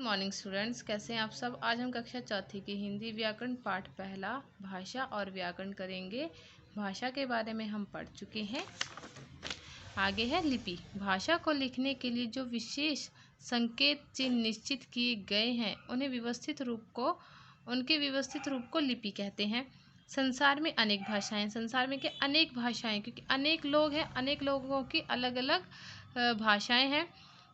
Morning students, कैसे हैं आप सब। आज हम कक्षा चौथी की हिंदी व्याकरण पाठ पहला भाषा और व्याकरण करेंगे। भाषा के बारे में हम पढ़ चुके हैं। आगे है लिपि। भाषा को लिखने के लिए जो विशेष संकेत चिन्ह निश्चित किए गए हैं उनके व्यवस्थित रूप को लिपि कहते हैं। संसार में अनेक भाषाएं, संसार में अनेक भाषाएं, क्योंकि अनेक लोग हैं, अनेक लोगों की अलग अलग भाषाएं हैं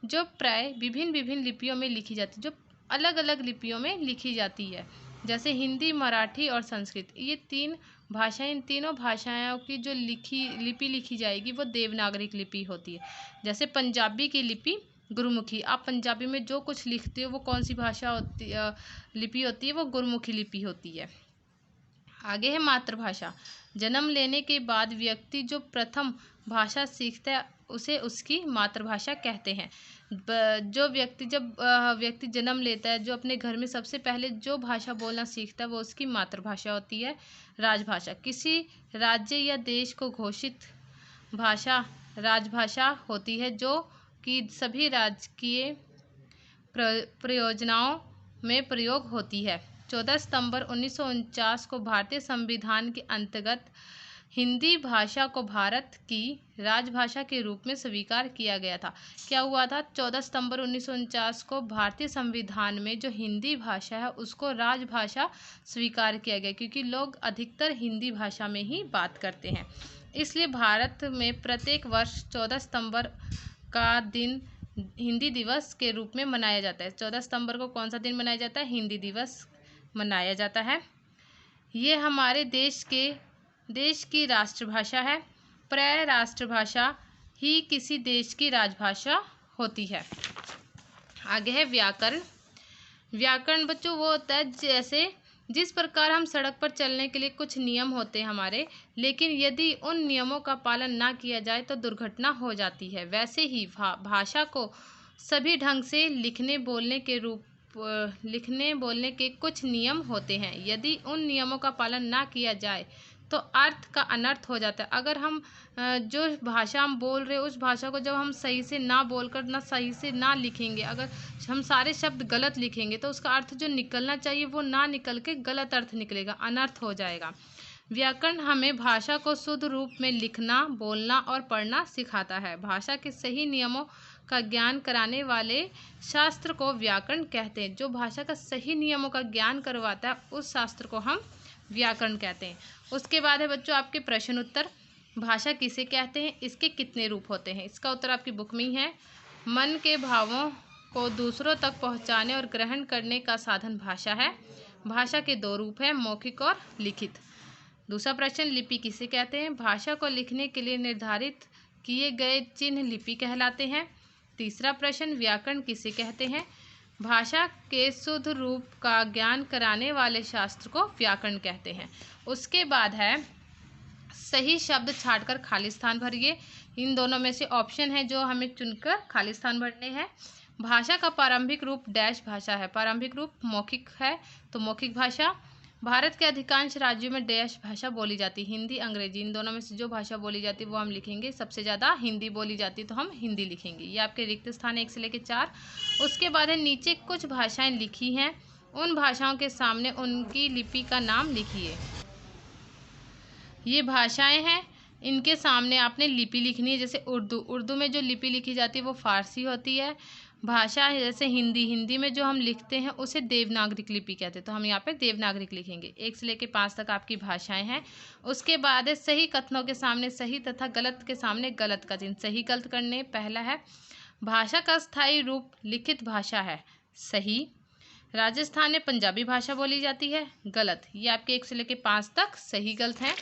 जो प्राय विभिन्न लिपियों में लिखी जाती है, जो अलग अलग लिपियों में लिखी जाती है। जैसे हिंदी, मराठी और संस्कृत, ये तीन भाषाएं, इन तीनों भाषाओं की जो लिपि लिखी जाएगी वो देवनागरिक लिपि होती है। जैसे पंजाबी की लिपि गुरुमुखी, आप पंजाबी में जो कुछ लिखते हो वो कौन सी भाषा होती लिपि होती है, वो गुरुमुखी लिपि होती है। आगे है मातृभाषा। जन्म लेने के बाद व्यक्ति जो प्रथम भाषा सीखता है उसे उसकी मातृभाषा कहते हैं। जब व्यक्ति जन्म लेता है, जो अपने घर में सबसे पहले जो भाषा बोलना सीखता है वो उसकी मातृभाषा होती है। राजभाषा, किसी राज्य या देश को घोषित भाषा राजभाषा होती है, जो कि सभी राजकीय प्रयोजनों में प्रयोग होती है। 14 सितंबर 1949 को भारतीय संविधान के अंतर्गत हिंदी भाषा को भारत की राजभाषा के रूप में स्वीकार किया गया था। क्या हुआ था? 14 सितंबर 1949 को भारतीय संविधान में जो हिंदी भाषा है उसको राजभाषा स्वीकार किया गया, क्योंकि लोग अधिकतर हिंदी भाषा में ही बात करते हैं। इसलिए भारत में प्रत्येक वर्ष 14 सितंबर का दिन हिंदी दिवस के रूप में मनाया जाता है। 14 सितंबर को कौन सा दिन मनाया जाता है? हिंदी दिवस मनाया जाता है। ये हमारे देश की राष्ट्रभाषा है। प्राय राष्ट्रभाषा ही किसी देश की राजभाषा होती है। आगे है व्याकरण। व्याकरण बच्चों वो होता है जैसे जिस प्रकार हम सड़क पर चलने के लिए कुछ नियम होते हैं हमारे, लेकिन यदि उन नियमों का पालन ना किया जाए तो दुर्घटना हो जाती है, वैसे ही भाषा को सभी ढंग से लिखने बोलने के कुछ नियम होते हैं। यदि उन नियमों का पालन ना किया जाए तो अर्थ का अनर्थ हो जाता है। अगर हम जो भाषा हम बोल रहे हैं उस भाषा को जब हम सही से ना बोलकर ना सही से ना लिखेंगे, अगर हम सारे शब्द गलत लिखेंगे तो उसका अर्थ जो निकलना चाहिए वो ना निकल के गलत अर्थ निकलेगा, अनर्थ हो जाएगा। व्याकरण हमें भाषा को शुद्ध रूप में लिखना, बोलना और पढ़ना सिखाता है। भाषा के सही नियमों का ज्ञान कराने वाले शास्त्र को व्याकरण कहते हैं। जो भाषा का सही नियमों का ज्ञान करवाता है उस शास्त्र को हम व्याकरण कहते हैं। उसके बाद है बच्चों आपके प्रश्न उत्तर। भाषा किसे कहते हैं, इसके कितने रूप होते हैं? इसका उत्तर आपकी बुक में ही है। मन के भावों को दूसरों तक पहुंचाने और ग्रहण करने का साधन भाषा है। भाषा के दो रूप हैं, मौखिक और लिखित। दूसरा प्रश्न, लिपि किसे कहते हैं? भाषा को लिखने के लिए निर्धारित किए गए चिन्ह लिपि कहलाते हैं। तीसरा प्रश्न, व्याकरण किसे कहते हैं? भाषा के शुद्ध रूप का ज्ञान कराने वाले शास्त्र को व्याकरण कहते हैं। उसके बाद है सही शब्द छांटकर खाली स्थान भरिए। इन दोनों में से ऑप्शन है जो हमें चुनकर खाली स्थान भरने हैं। भाषा का प्रारंभिक रूप डैश भाषा है। प्रारंभिक रूप मौखिक है तो मौखिक भाषा। भारत के अधिकांश राज्यों में डैश भाषा बोली जाती है। हिंदी, अंग्रेजी, इन दोनों में से जो भाषा बोली जाती है वो हम लिखेंगे। सबसे ज़्यादा हिंदी बोली जाती है तो हम हिंदी लिखेंगे। ये आपके रिक्त स्थान है 1 से लेकर 4। उसके बाद है नीचे कुछ भाषाएं लिखी हैं, उन भाषाओं के सामने उनकी लिपि का नाम लिखिए। ये भाषाएं हैं, इनके सामने आपने लिपि लिखनी है। जैसे उर्दू में जो लिपि लिखी जाती है वो फारसी होती है। भाषा है जैसे हिंदी में जो हम लिखते हैं उसे देवनागरिक लिपि कहते हैं, तो हम यहाँ पे देवनागरिक लिखेंगे। 1 से लेकर 5 तक आपकी भाषाएं हैं। उसके बाद है सही कथनों के सामने सही तथा गलत के सामने गलत का चिन्ह। सही गलत करने पहला है भाषा का स्थायी रूप लिखित भाषा है, सही। राजस्थान में पंजाबी भाषा बोली जाती है, गलत। ये आपके 1 से लेकर 5 तक सही गलत है।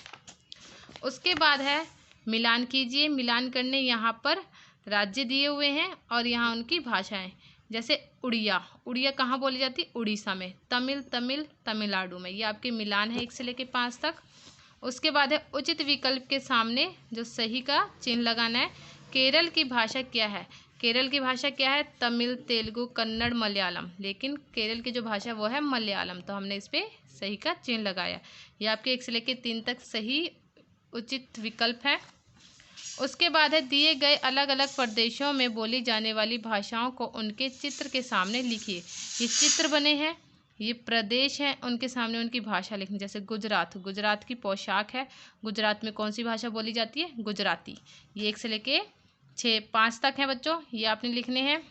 उसके बाद है मिलान कीजिए। मिलान करने यहाँ पर राज्य दिए हुए हैं और यहाँ उनकी भाषाएं। जैसे उड़िया कहाँ बोली जाती है? उड़ीसा में। तमिलनाडु में। ये आपके मिलान है 1 से लेकर 5 तक। उसके बाद है उचित विकल्प के सामने जो सही का चिन्ह लगाना है। केरल की भाषा क्या है? केरल की भाषा क्या है? तमिल, तेलुगु, कन्नड़, मलयालम। लेकिन केरल की जो भाषा वो है मलयालम, तो हमने इस पर सही का चिन्ह लगाया। ये आपके 1 से लेकर 3 तक सही उचित विकल्प है। उसके बाद है दिए गए अलग अलग प्रदेशों में बोली जाने वाली भाषाओं को उनके चित्र के सामने लिखिए। ये चित्र बने हैं, ये प्रदेश हैं, उनके सामने उनकी भाषा लिखनी। जैसे गुजरात, गुजरात की पोशाक है, गुजरात में कौन सी भाषा बोली जाती है? गुजराती। ये 1 से लेके 5 तक हैं बच्चों, ये आपने लिखने हैं।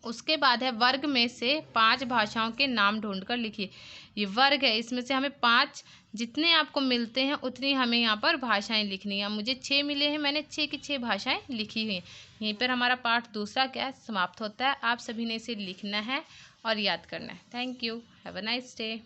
उसके बाद है वर्ग में से 5 भाषाओं के नाम ढूंढकर लिखिए। ये वर्ग है, इसमें से हमें 5 जितने आपको मिलते हैं उतनी हमें यहाँ पर भाषाएं लिखनी है। मुझे 6 मिले हैं, मैंने 6 की 6 भाषाएं लिखी हुई हैं। यहीं पर हमारा पाठ दूसरा क्या है समाप्त होता है। आप सभी ने इसे लिखना है और याद करना है। Thank you. Have a nice day.